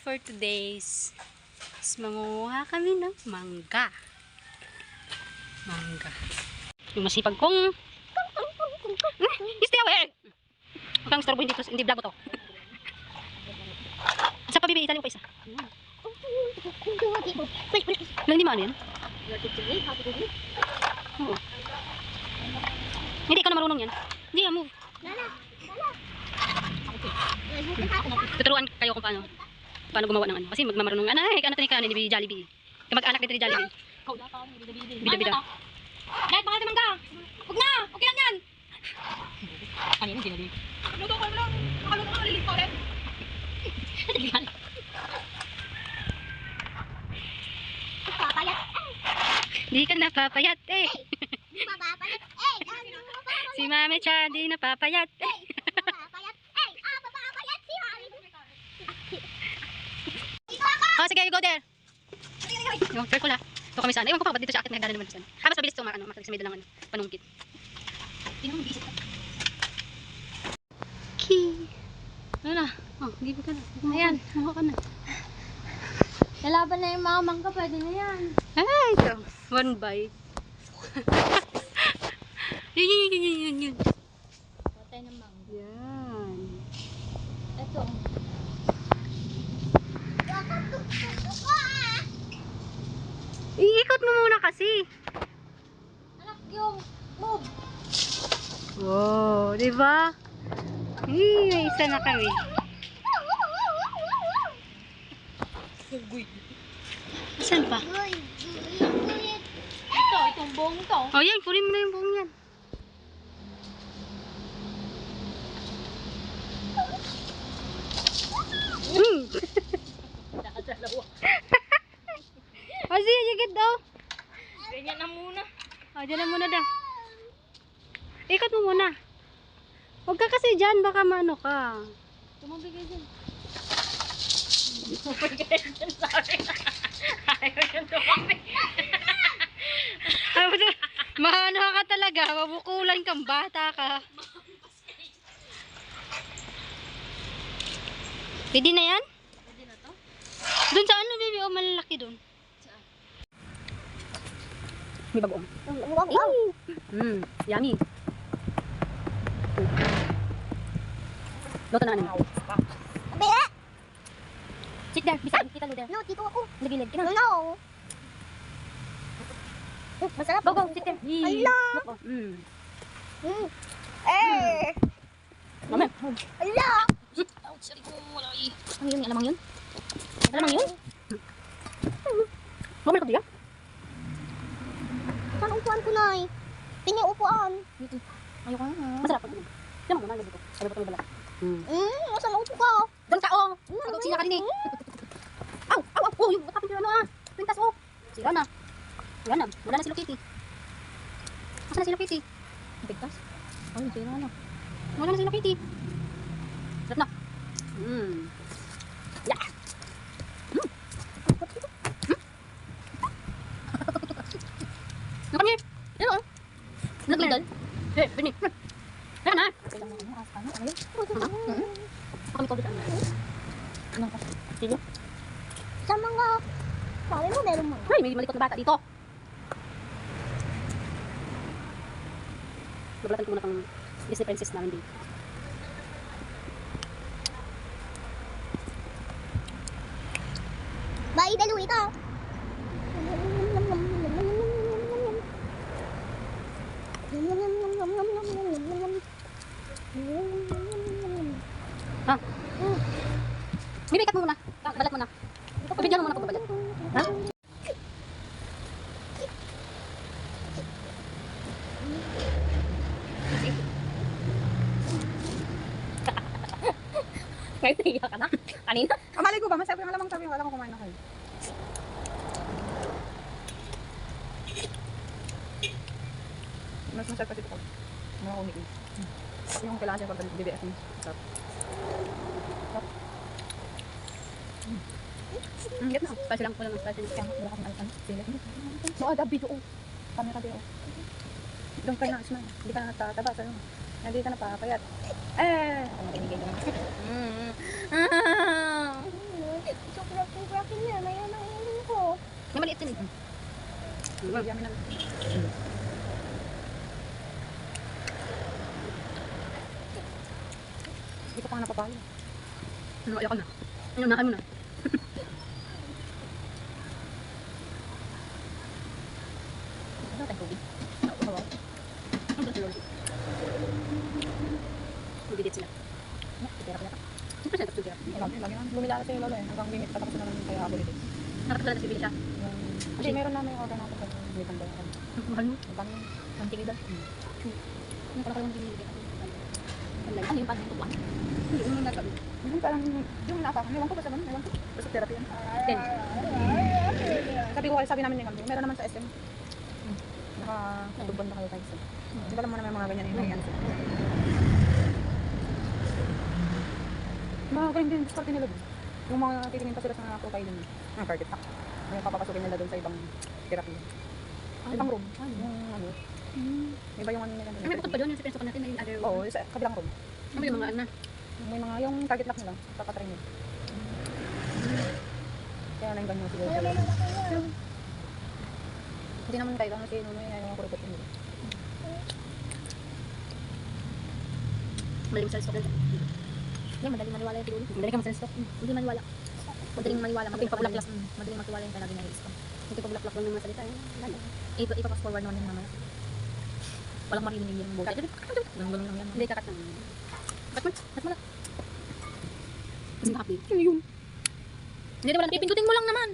for today's is manguha kami ng mangga. Yung masipag kong stay away! Huwag kang storbo, hindi vlog mo to. Sa pabibi, itali mo pa isa. Hindi mo ano yan? Oo. Hindi ka na marunong yan. Hindi, move. Tuturuan kayo kung paano gumawa ng ano. Kasi magmamarunong anay, ano ito ni Jollibee. Kamag-anak nito ni Jollibee. Bida-bida. Dahil pangalan naman ka. Huwag na, okay lang yan. Ano yun, Jollibee? Luto ko lang. Makaluto ko, malilig ko ulit. Papayat. Di ka napapayat eh. Papayat. Si Mami Cha di napapayat eh. Oh, sige, you go there. Yung careful ha. Ito kami sana. Ewan ko pa, ba't dito siya akit nagdala naman dyan. Mas mabilis ito makagsamid lang panungkit. Key. Ano na? Oh, give ka na. Ayan, mukha ka na. Lalaban na yung mga mangga, pwede na yan. Ay, ito. One bite. Yun. Patay ng mangga. Yan. Ito. Iikot mo muna kasi. Anak yung move. Wow, di ba? May isa na kami. Saan pa? Itong buong to. Oh, yan. Kunin mo na yung buong yan. Oh, sige, higit daw. Ganyan na muna. Oh, dyan na muna daw. Ikot mo muna. Huwag ka kasi dyan, baka maano ka. Tumabig kayo dyan. Sorry. Ayaw yung tumabig. Mahano ka talaga, mabukulan kang bata ka. Pwede na yan? Pwede na to? Doon sa ano, baby? Oh, malalaki doon. May bagoong. Yummy. Luto na ano. Bea! Sit there, bisa kita lo there. No, dito ako. Lagilid ka na. No. Masarap. Go, sit there. Ala! Eh! Mama. Ala! Ouch, sorry ko. Wala eh. Ano yun? Alamang yun? Alamang yun? Mamay ko diya? Saan upuan ko, Nay? Tingin upuan. Ayoko nga. Masarap. Diyan mo, nalabot ko. Nalabot ko yung balat. Saan upo ka? Doon ka, oh! Nag-uksina ka din eh. Aw! Oh, yung tapin yung ano ah. Pintas, oh. Sira na. Wala na si Hello Kitty. Asan na si Hello Kitty? Pintas? Oh, sira na. Wala na si Hello Kitty. Sarap na. Yeah! Come here. Hello. Naglidal. Hey, Benny. Tara na. Kami ko dito. Anong kasi? Sige. Sa mga... Sabi mo, meron mo. Ay, may malikot na bata dito. Nabalatan ko muna pang Disney princess namin dito. Bye, Daluita. Ha? May make up mo muna. Balat mo na. Pabigyan mo muna pagbabalat. Ha? Ngayon nahiya ka na. Kanina? Amalay ko ba? Masabi ang alamang sabi ko. Alam ko kumain na kayo. Mas masarap kasi ito pag mga kumigil. Yung kailangan siya pag BBS mo. Sarap. Get na. Special lang po lang. Special lang. Kaya wala kang alpan. Sila. So, ada video. Camera video. Doon ka na, Ismael. Hindi ka na tataba sa'yo. Hindi ka na papayat. Eh! Ano makinigay naman. akin yan. May naiinom ko. May maliit din eh. Yummy na. Hindi ko pa nga napapalo. Ano, ayoko na. Ano, nakan mo na. Ano tayong tubig? Magdidit sila. Titira pa yata. Siyempre siya, tapos tira. Lagi nga. Lumila kasi yung lolo eh. Hanggang limit. Patapos na naman kaya ability. Nakatapos na siya. Hindi, meron na may order na ako sa limit ang bayan. Mahal mo. Ang pangin. Ang tigida. Ano pala kalawang binili? Ano yung pag tuwan? Hindi, ano yung nagsabi? Yung parang yung naapakan. Ewan ko ba sa ganun? Ewan ko. Basta therapy yan. Then, Sabi namin ni Gambi, meron naman sa SM. Nakatubon na kayo tayo sa. Hindi ko alam mo na may mga ganyan yung yan. Mga ganyan din, discarte nila dun. Yung mga titingin pa sila sa mga profile dun. Ang target pack. Yung papapasukin nila dun sa ibang therapy. Ibang room. Yung ano. Iba yung ano nila dun. may bukod pa doon yung sa natin, may other... Oo, sa kabilang room. Ano yung mga ano na? May mga yung target lock nila. Papatrain nila. Kaya na yung ganyan siguro. Hindi naman tayo kasi nuno yung ayaw kurupot nila. Madaling sa stock lang. Hindi, madaling maniwala yung tigulo. Madaling ka sa stock. Hindi maniwala. Madaling maniwala. Madaling pabulaklak. Madaling magtiwala yung talaga na-i-stock. Hindi pabulaklak lang ng mga salita. Ipapas forward naman yung mamaya. Walang marinig yung buka. Ganun lang yan. Hindi, kakat lang. Cut mo. Cut mo na. Kasi happy. Hindi naman. Pipindutin mo lang naman.